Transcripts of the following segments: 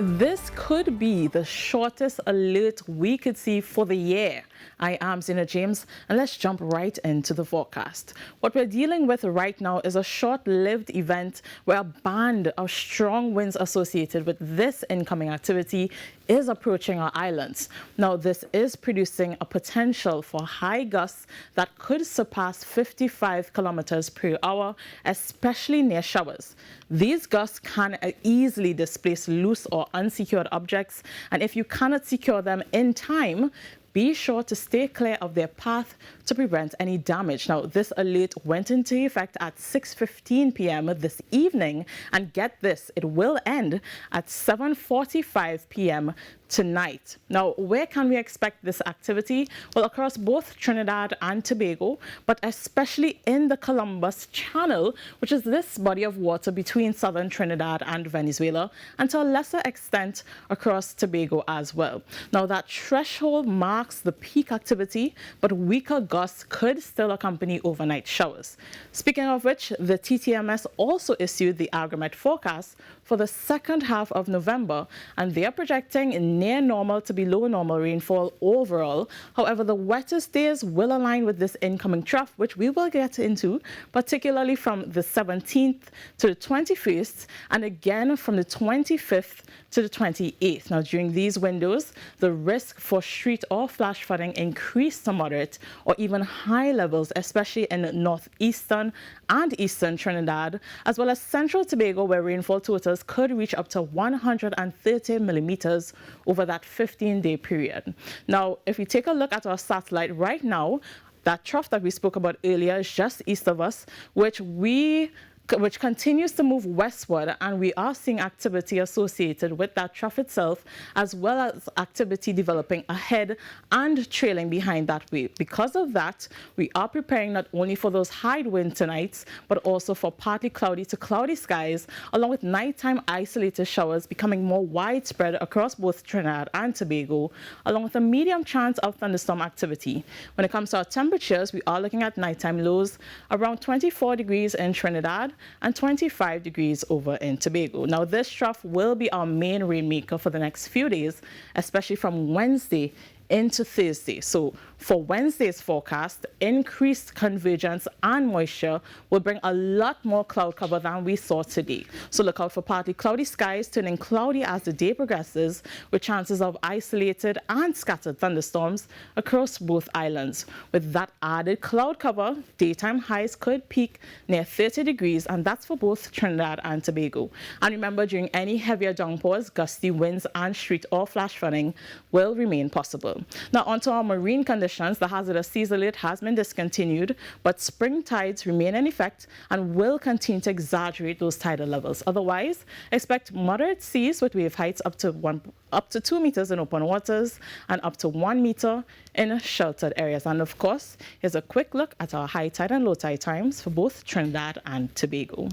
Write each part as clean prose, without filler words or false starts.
This could be the shortest alert we could see for the year. I am Zina James, and let's jump right into the forecast. What we're dealing with right now is a short-lived event where a band of strong winds associated with this incoming activity is approaching our islands. Now, this is producing a potential for high gusts that could surpass 55 kilometers per hour, especially near showers. These gusts can easily displace loose or unsecured objects, and if you cannot secure them in time, be sure to stay clear of their path to prevent any damage. Now, this alert went into effect at 6:15 p.m. this evening, and get this, it will end at 7:45 p.m. tonight. Now, where can we expect this activity? Well, across both Trinidad and Tobago, but especially in the Columbus Channel, which is this body of water between southern Trinidad and Venezuela, and to a lesser extent across Tobago as well. Now, that threshold marks the peak activity, but weaker gusts could still accompany overnight showers. Speaking of which, the TTMS also issued the Agromet forecast for the second half of November, and they are projecting near normal to below normal rainfall overall. However, the wettest days will align with this incoming trough, which we will get into, particularly from the 17th to the 21st, and again from the 25th to the 28th. Now, during these windows, the risk for street or flash flooding increased to moderate or even high levels, especially in northeastern and eastern Trinidad, as well as central Tobago, where rainfall totals could reach up to 130 millimeters over that 15-day period. Now, if we take a look at our satellite right now, that trough that we spoke about earlier is just east of us, which continues to move westward, and we are seeing activity associated with that trough itself, as well as activity developing ahead and trailing behind that wave. Because of that, we are preparing not only for those high winter nights, but also for partly cloudy to cloudy skies, along with nighttime isolated showers becoming more widespread across both Trinidad and Tobago, along with a medium chance of thunderstorm activity. When it comes to our temperatures, we are looking at nighttime lows around 24 degrees in Trinidad and 25 degrees over in Tobago. Now, this trough will be our main rainmaker for the next few days, especially from Wednesday into Thursday. So for Wednesday's forecast, increased convergence and moisture will bring a lot more cloud cover than we saw today. So look out for partly cloudy skies turning cloudy as the day progresses, with chances of isolated and scattered thunderstorms across both islands. With that added cloud cover, daytime highs could peak near 30 degrees, and that's for both Trinidad and Tobago. And remember, during any heavier downpours, gusty winds and street or flash flooding will remain possible. Now, onto our marine conditions. The hazardous seas alert has been discontinued, but spring tides remain in effect and will continue to exaggerate those tidal levels. Otherwise, expect moderate seas with wave heights up to 2 meters in open waters and up to 1 meter in sheltered areas. And of course, here's a quick look at our high tide and low tide times for both Trinidad and Tobago.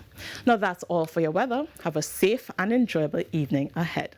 Now, that's all for your weather. Have a safe and enjoyable evening ahead.